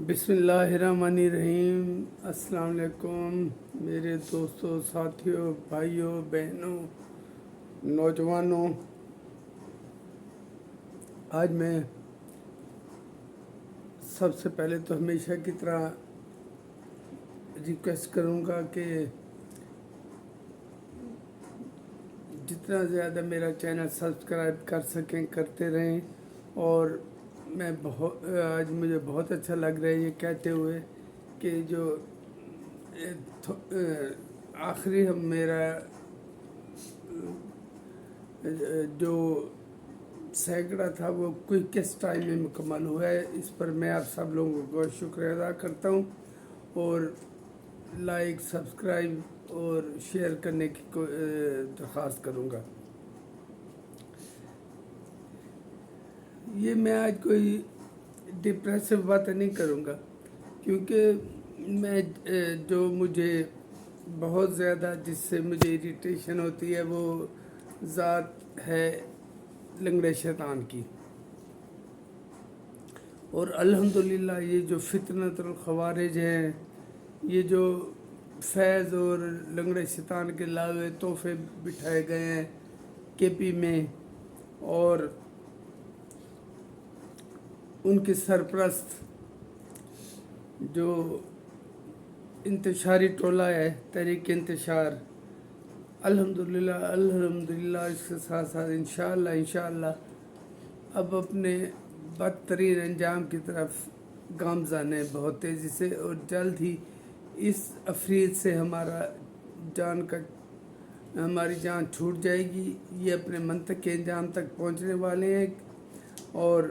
بسم اللہ الرحمن الرحیم۔ السلام علیکم میرے دوستوں، ساتھیوں، بھائیوں، بہنوں، نوجوانوں۔ آج میں سب سے پہلے تو ہمیشہ کی طرح ریکویسٹ کروں گا کہ جتنا زیادہ میرا چینل سبسکرائب کر سکیں کرتے رہیں، اور آج مجھے بہت اچھا لگ رہا ہے یہ کہتے ہوئے کہ جو آخری میرا جو سینکڑا تھا وہ کوئکسٹ ٹائم میں مکمل ہوا ہے۔ اس پر میں آپ سب لوگوں کو شکریہ ادا کرتا ہوں، اور لائک، سبسکرائب اور شیئر کرنے کی درخواست کروں گا۔ یہ میں آج کوئی ڈپریسو باتیں نہیں کروں گا، کیونکہ میں جو مجھے بہت زیادہ جس سے مجھے اریٹیشن ہوتی ہے وہ ذات ہے لنگڑے شیطان کی، اور الحمدللہ یہ جو فتنۃ الخوارج ہیں، یہ جو فیض اور لنگڑے شیطان کے لاوے تحفے بٹھائے گئے ہیں کے پی میں، اور ان کے سرپرست جو انتشاری ٹولہ ہے تحریک انتشار، الحمدللہ اس کے ساتھ ساتھ انشاءاللہ اب اپنے بدترین انجام کی طرف گامزن ہے بہت تیزی سے، اور جلد ہی اس افرید سے ہماری جان چھوٹ جائے گی۔ یہ اپنے منطق کے انجام تک پہنچنے والے ہیں، اور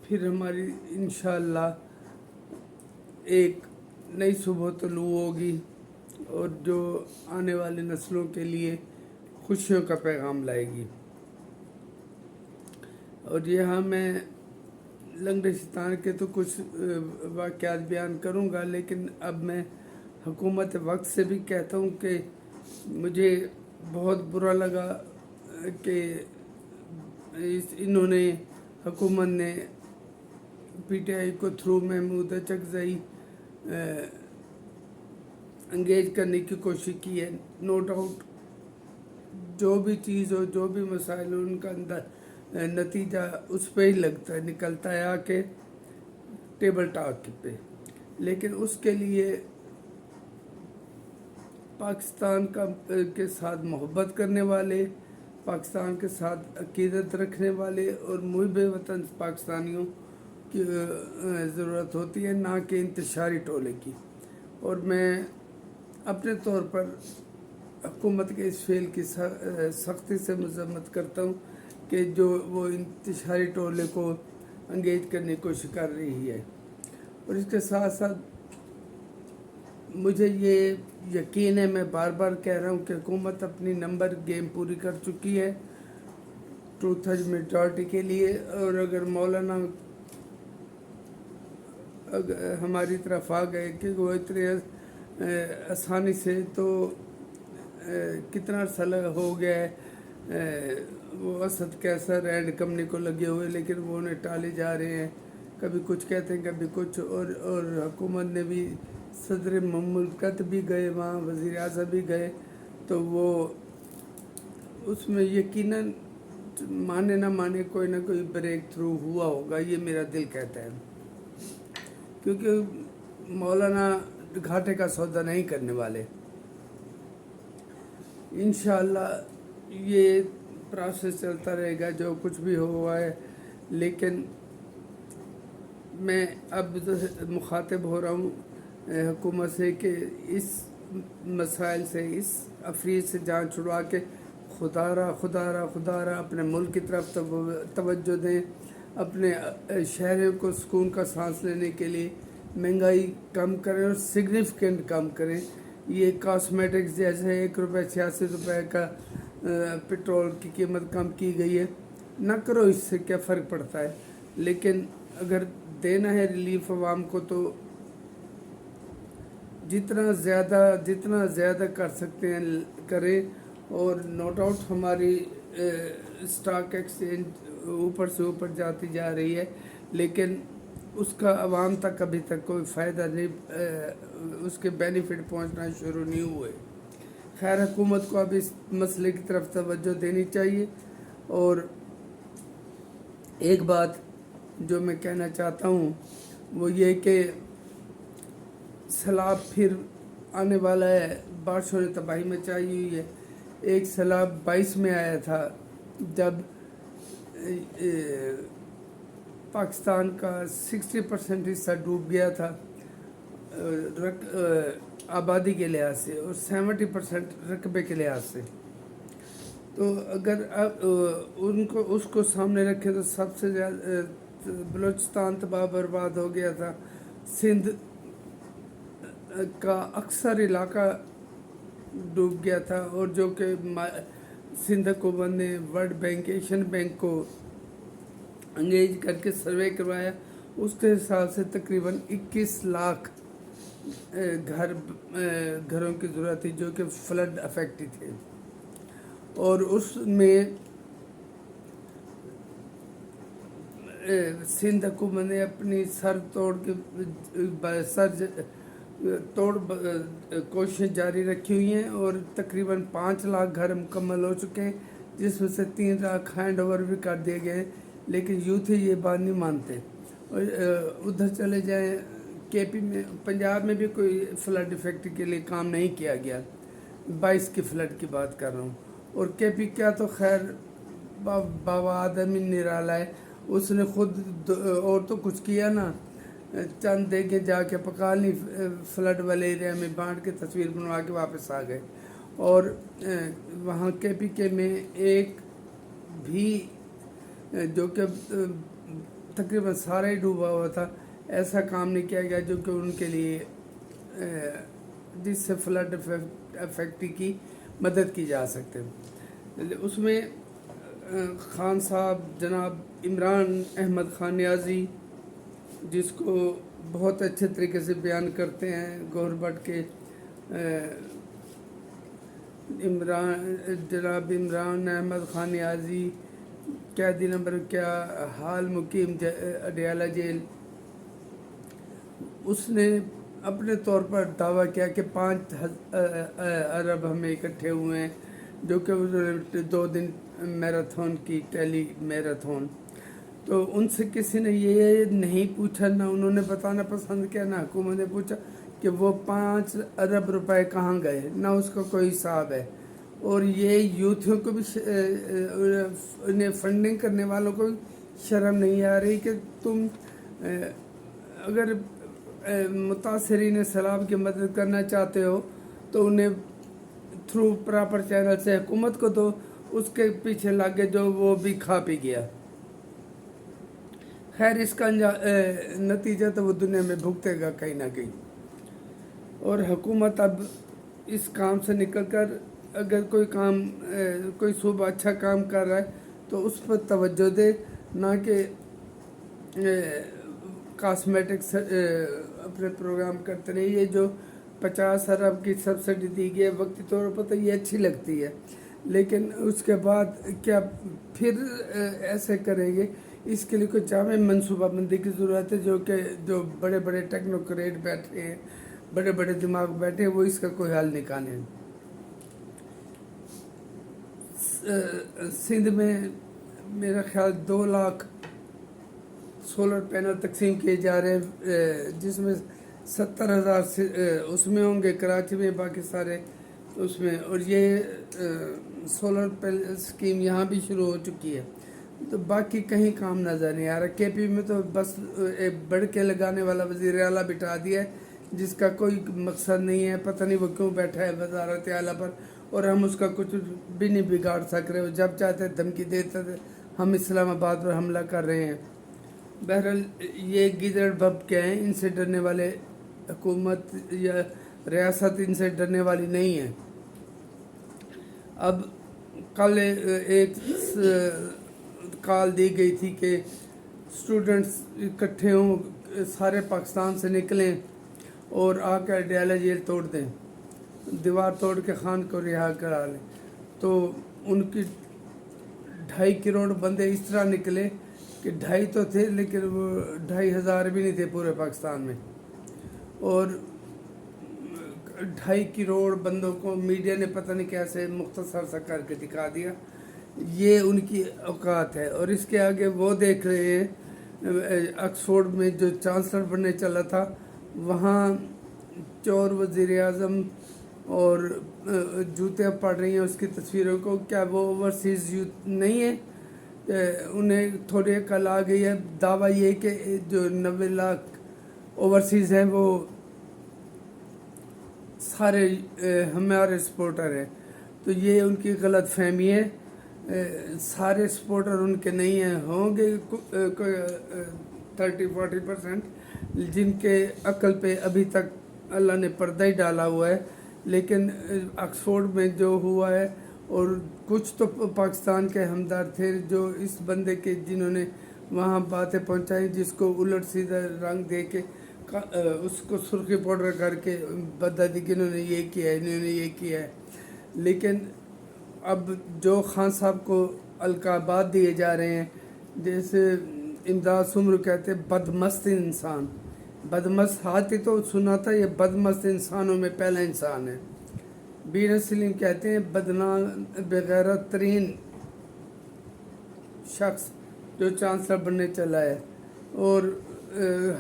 پھر ہماری انشاءاللہ ایک نئی صبح طلوع ہوگی، اور جو آنے والی نسلوں کے لیے خوشیوں کا پیغام لائے گی۔ اور یہاں میں لنگڑے شیطان کے تو کچھ واقعات بیان کروں گا، لیکن اب میں حکومت وقت سے بھی کہتا ہوں کہ مجھے بہت برا لگا کہ انہوں نے حکومت نے پی ٹی آئی کو تھرو محمود اچکزئی انگیج کرنے کی کوشش کی ہے۔ نو ڈاؤٹ جو بھی چیز ہو، جو بھی مسائل ہو، ان کا نتیجہ اس پہ ہی نکلتا ہے آ کے ٹیبل ٹاک پہ، لیکن اس کے لیے پاکستان کے ساتھ محبت کرنے والے، پاکستان کے ساتھ عقیدت رکھنے والے اور محب وطن پاکستانیوں کی ضرورت ہوتی ہے، نہ کہ انتشاری ٹولے کی۔ اور میں اپنے طور پر حکومت کے اس فعل کی سختی سے مذمت کرتا ہوں کہ جو وہ انتشاری ٹولے کو انگیج کرنے کی کوشش کر رہی ہے۔ اور اس کے ساتھ ساتھ مجھے یہ یقین ہے، میں بار بار کہہ رہا ہوں کہ حکومت اپنی نمبر گیم پوری کر چکی ہے ٹو تھرڈ میجورٹی کے لیے، اور اگر مولانا ہماری طرف آ گئے کہ وہ اتنے آسانی سے، تو کتنا عرصہ ہو گیا ہے وہ اسد کیسر اینڈ کمپنی کو لگے ہوئے، لیکن وہ انہیں ٹالے جا رہے ہیں، کبھی کچھ کہتے ہیں کبھی کچھ، اور حکومت نے بھی صدر مملکت بھی گئے وہاں، وزیر اعظم بھی گئے، تو وہ اس میں یقیناً مانے نہ مانے کوئی نہ کوئی بریک تھرو ہوا ہوگا، یہ میرا دل کہتا ہے، کیونکہ مولانا گھاٹے کا سودا نہیں کرنے والے۔ انشاءاللہ یہ پروسیس چلتا رہے گا جو کچھ بھی ہوا ہے، لیکن میں اب مخاطب ہو رہا ہوں حکومت سے کہ اس مسائل سے، اس افرید سے جان چھڑوا کے خدا را اپنے ملک کی طرف توجہ دیں، اپنے شہریوں کو سکون کا سانس لینے کے لیے مہنگائی کم کریں اور سگنیفیکنٹ کم کریں۔ یہ کاسمیٹکس جیسے 1.86 کا پٹرول کی قیمت کم کی گئی ہے، نہ کرو، اس سے کیا فرق پڑتا ہے، لیکن اگر دینا ہے ریلیف عوام کو تو جتنا زیادہ کر سکتے ہیں کریں۔ اور نو ڈاؤٹ ہماری اسٹاک ایکسچینج اوپر سے اوپر جاتی جا رہی ہے، لیکن اس کا عوام تک ابھی تک کوئی فائدہ نہیں، اس کے بینیفٹ پہنچنا شروع نہیں ہوئے۔ خیر حکومت کو اب اس مسئلے کی طرف توجہ دینی چاہیے۔ اور ایک بات جو میں کہنا چاہتا ہوں وہ یہ کہ سیلاب پھر آنے والا ہے، بارشوں نے تباہی مچائی ہوئی ہے۔ ایک سیلاب 22 میں آیا تھا جب پاکستان کا 60% حصہ ڈوب گیا تھا آبادی کے لحاظ سے، اور 70% رقبے کے لحاظ سے۔ تو اگر اس کو سامنے رکھیں تو سب سے زیادہ بلوچستان تباہ برباد ہو گیا تھا، سندھ کا اکثر علاقہ ڈوب گیا تھا، اور جو کہ سندھ حکومت نے ورلڈ بینک، ایشین بینک کو انگیج کر کے سروے کروایا، اس کے حساب سے تقریباً 21 لاکھ گھروں کی ضرورت تھی جو کہ فلڈ افیکٹڈ تھے۔ اور اس میں سندھ حکومت نے اپنی سر توڑ کوششیں جاری رکھی ہوئی ہیں، اور تقریباً 5 لاکھ گھر مکمل ہو چکے ہیں، جس میں سے 3 لاکھ ہینڈ اوور بھی کر دیے گئے ہیں، لیکن یوتھ یہ بات نہیں مانتے۔ اور ادھر چلے جائیں کے پی میں، پنجاب میں بھی کوئی فلڈ افیکٹ کے لیے کام نہیں کیا گیا، 22 کی فلڈ کی بات کر رہا ہوں۔ اور کے پی کیا تو خیر بابا آدمی نرالا ہے، اس نے خود اور تو کچھ کیا نا، چند دیگیں جا کے پکا لی فلڈ والے ایریا میں، بانٹ کے تصویر بنوا کے واپس آ گئے۔ اور وہاں کے پی کے میں ایک بھی جو کہ تقریباً سارا ہی ڈوبا ہوا تھا، ایسا کام نہیں کیا گیا جو کہ ان کے لیے جس سے فلڈ افیکٹ کی مدد کی جا سکتے۔ اس میں خان صاحب جناب عمران احمد خان نیازی، جس کو بہت اچھے طریقے سے بیان کرتے ہیں گورنمنٹ کے، جناب عمران احمد خان نیازی قیدی نمبر کیا حال مقیم اڈیالہ جیل، اس نے اپنے طور پر دعویٰ کیا کہ 5 ارب ہمیں اکٹھے ہوئے ہیں، جو کہ 2 دن میراتھن کی، ٹیلی میراتھن۔ تو ان سے کسی نے یہ نہیں پوچھا، نہ انہوں نے بتانا پسند کیا، نہ حکومت نے پوچھا کہ وہ 5 ارب روپے کہاں گئے، نہ اس کا کوئی حساب ہے۔ اور یہ یوتھوں کو بھی، انہیں فنڈنگ کرنے والوں کو شرم نہیں آ رہی کہ تم اگر متاثرین سیلاب کی مدد کرنا چاہتے ہو تو انہیں تھرو پراپر چینل سے حکومت کو دو، اس کے پیچھے لگ گئے جو وہ بھی کھا پی گیا۔ خیر اس کا نتیجہ تو وہ دنیا میں بھگتے گا کہیں نہ کہیں۔ اور حکومت اب اس کام سے نکل کر اگر کوئی صوبہ اچھا کام کر رہا ہے تو اس پر توجہ دے، نہ کہ کاسمیٹکس اپنے پروگرام کرتے رہے۔ یہ جو 50 ارب کی سبسڈی دی گئی ہے وقتی طور پر تو یہ اچھی لگتی ہے، لیکن اس کے بعد کیا پھر ایسے کریں گے؟ اس کے لیے کوئی جامع منصوبہ بندی کی ضرورت ہے، جو بڑے بڑے ٹیکنوکریٹ بیٹھے ہیں، بڑے بڑے دماغ بیٹھے ہیں، وہ اس کا کوئی حل نکالیں۔ سندھ میں میرا خیال 2 لاکھ سولر پینل تقسیم کیے جا رہے ہیں، جس میں 70,000 اس میں ہوں گے کراچی میں، باقی سارے اس میں۔ اور یہ سولر پینل اسکیم یہاں بھی شروع ہو چکی ہے، تو باقی کہیں کام نظر نہیں آ رہا۔ کے پی میں تو بس ایک بڑھ کے لگانے والا وزیر اعلیٰ بٹھا دیا ہے، جس کا کوئی مقصد نہیں ہے، پتہ نہیں وہ کیوں بیٹھا ہے وزارت اعلیٰ پر، اور ہم اس کا کچھ بھی نہیں بگاڑ سک رہے۔ جب چاہتے دھمکی دیتے تھے ہم اسلام آباد پر حملہ کر رہے ہیں۔ بہرحال یہ گیدڑ بھب کے ہیں، ان سے ڈرنے والے حکومت یا ریاست ان سے ڈرنے والی نہیں ہے۔ اب کل ایک کال دی گئی تھی کہ اسٹوڈنٹس اکٹھے ہوں، سارے پاکستان سے نکلیں اور آ کر اڈیالہ جیل توڑ دیں، دیوار توڑ کے خان کو رہا کرا لیں۔ تو ان کی 2.5 کروڑ بندے اس طرح نکلے کہ 2.5 تو تھے لیکن وہ 2.5 ہزار بھی نہیں تھے پورے پاکستان میں، اور 2.5 کروڑ بندوں کو میڈیا نے پتہ نہیں کیسے مختصر سا کر کے دکھا دیا. یہ ان کی اوقات ہے. اور اس کے آگے وہ دیکھ رہے ہیں آکسفورڈ میں جو چانسلر بننے چلا تھا، وہاں چور وزیر اعظم اور جوتیاں پڑ رہی ہیں اس کی تصویروں کو. کیا وہ اوورسیز یوتھ نہیں ہے؟ انہیں تھوڑی عقل آ گئی ہے. دعویٰ یہ کہ جو 90 لاکھ اوورسیز ہیں وہ سارے ہمارے سپورٹر ہیں. تو یہ ان کی غلط فہمی ہے. سارے سپورٹر ان کے نہیں ہیں، ہوں گے 30-40% جن کے عقل پہ ابھی تک اللہ نے پردہ ہی ڈالا ہوا ہے. لیکن آکسفورڈ میں جو ہوا ہے، اور کچھ تو پاکستان کے ہمدرد تھے جو اس بندے کے جنہوں نے وہاں باتیں پہنچائیں، جس کو الٹ سیدھا رنگ دے کے اس کو سرخی پاؤڈر کر کے بتا دی کہ انہوں نے یہ کیا ہے، انہوں نے یہ کیا ہے. لیکن اب جو خان صاحب کو القابات دیے جا رہے ہیں، جیسے امداد سمر کہتے ہیں بدمست انسان. بدمست ہاتھی تو سنا تھا، یہ بدمست انسانوں میں پہلا انسان ہے. بیر سلیم کہتے ہیں بدنام بغیرت ترین شخص جو چانسلر بننے چلا ہے. اور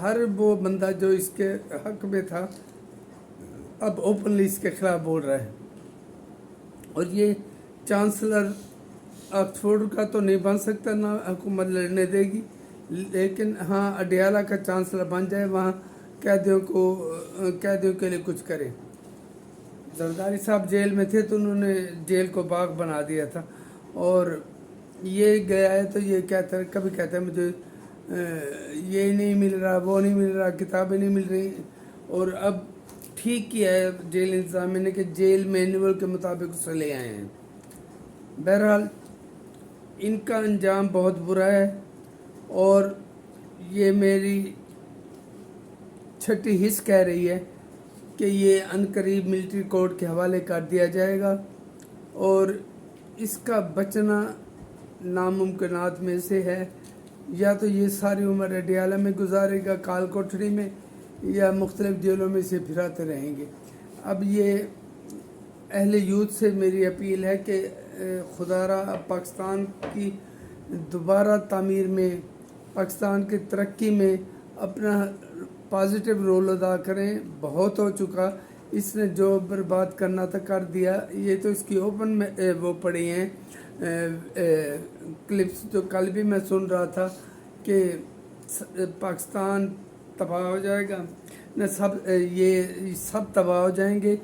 ہر وہ بندہ جو اس کے حق میں تھا اب اوپنلی اس کے خلاف بول رہا ہے. اور یہ چانسلر آکسفورڈ کا تو نہیں بن سکتا، نہ حکومت لڑنے دے گی. لیکن ہاں اڈیالہ کا چانسلر بن جائے، وہاں قیدیوں کے لیے کچھ کرے. زرداری صاحب جیل میں تھے تو انہوں نے جیل کو باغ بنا دیا تھا. اور یہ گیا ہے تو یہ کہتا ہے، کبھی کہتا ہے مجھے یہ نہیں مل رہا، وہ نہیں مل رہا، کتابیں نہیں مل رہی. اور اب ٹھیک کیا ہے جیل انتظامیہ نے کہ جیل مینول کے مطابق اسے لے آئے ہیں. بہرحال ان کا انجام بہت برا ہے. اور یہ میری چھٹی حص کہہ رہی ہے کہ یہ عنقریب ملٹری کورٹ کے حوالے کر دیا جائے گا، اور اس کا بچنا ناممکنات میں سے ہے. یا تو یہ ساری عمر اڈیالہ میں گزارے گا، کال کوٹھڑی میں، یا مختلف جیلوں میں سے پھراتے رہیں گے. اب یہ اہل یوتھ سے میری اپیل ہے کہ خدا را پاکستان کی دوبارہ تعمیر میں، پاکستان کی ترقی میں اپنا پازیٹیو رول ادا کریں. بہت ہو چکا، اس نے جو برباد کرنا تھا کر دیا. یہ تو اس کی اوپن میں وہ پڑی ہیں کلپس، جو کل بھی میں سن رہا تھا کہ پاکستان تباہ ہو جائے گا. نہ یہ سب تباہ ہو جائیں گے.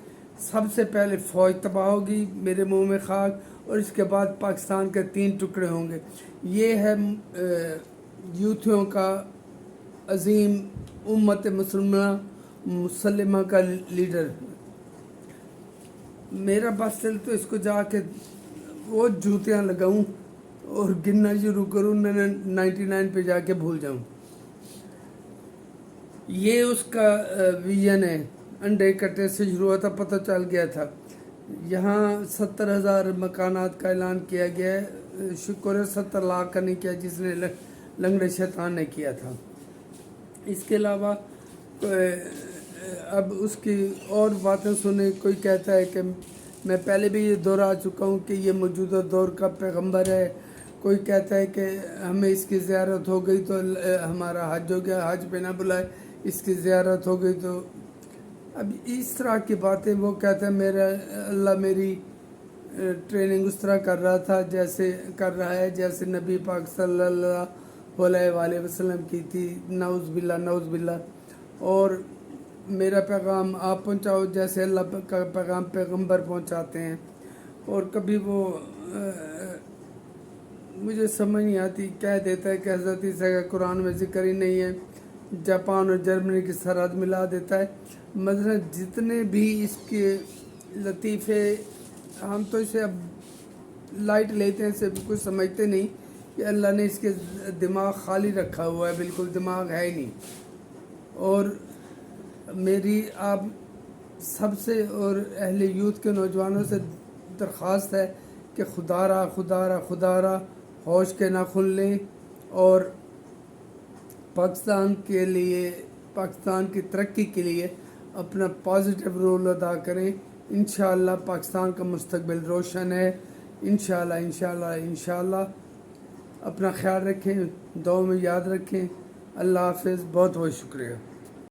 سب سے پہلے فوج تباہ ہوگی، میرے منہ میں خاک، اور اس کے بعد پاکستان کے 3 ٹکڑے ہوں گے. یہ ہے یوتھیوں کا عظیم امت مسلمہ کا لیڈر. میرا بس چل تو اس کو جا کے وہ جوتیاں لگاؤں اور گننا شروع کروں، 99 پہ جا کے بھول جاؤں. یہ اس کا ویژن ہے. انڈے کٹے سے شروع ہوا تھا، پتہ چل گیا تھا. یہاں 70,000 مکانات کا اعلان کیا گیا ہے. شکر ہے 70 لاکھ کا نہیں کیا جس نے لنگڑے شیطان نے کیا تھا. اس کے علاوہ اب اس کی اور باتیں سنیں. کوئی کہتا ہے کہ میں پہلے بھی یہ دہرا چکا ہوں کہ یہ موجودہ دور کا پیغمبر ہے. کوئی کہتا ہے کہ ہمیں اس کی زیارت ہو گئی تو ہمارا حج ہو گیا، حج پہ نہ بلائے، اس کی زیارت ہو گئی تو. اب اس طرح کی باتیں وہ کہتا ہے میرا اللہ میری ٹریننگ اس طرح کر رہا تھا جیسے کر رہا ہے جیسے نبی پاک صلی اللہ علیہ وآلہ وسلم کی تھی. نعوذ باللہ نعوذ باللہ. اور میرا پیغام آپ پہنچاؤ جیسے اللہ کا پیغام پیغمبر پہنچاتے ہیں. اور کبھی وہ مجھے سمجھ نہیں آتی، کہہ دیتا ہے کہ حضرت عیسیٰ کا قرآن میں ذکر ہی نہیں ہے، جاپان اور جرمنی کی سرحد ملا دیتا ہے. مثلا جتنے بھی اس کے لطیفے، ہم تو اسے اب لائٹ لیتے ہیں، اسے کچھ سمجھتے نہیں کہ اللہ نے اس کے دماغ خالی رکھا ہوا ہے، بالکل دماغ ہے ہی نہیں. اور میری آپ سب سے اور اہل یوتھ کے نوجوانوں سے درخواست ہے کہ خدا را ہوش کے نہ کھل لیں اور پاکستان کے لیے، پاکستان کی ترقی کے لیے اپنا پازیٹیو رول ادا کریں. انشاءاللہ پاکستان کا مستقبل روشن ہے. انشاءاللہ انشاءاللہ انشاءاللہ. اپنا خیال رکھیں، دعاؤں میں یاد رکھیں. اللہ حافظ. بہت بہت شکریہ.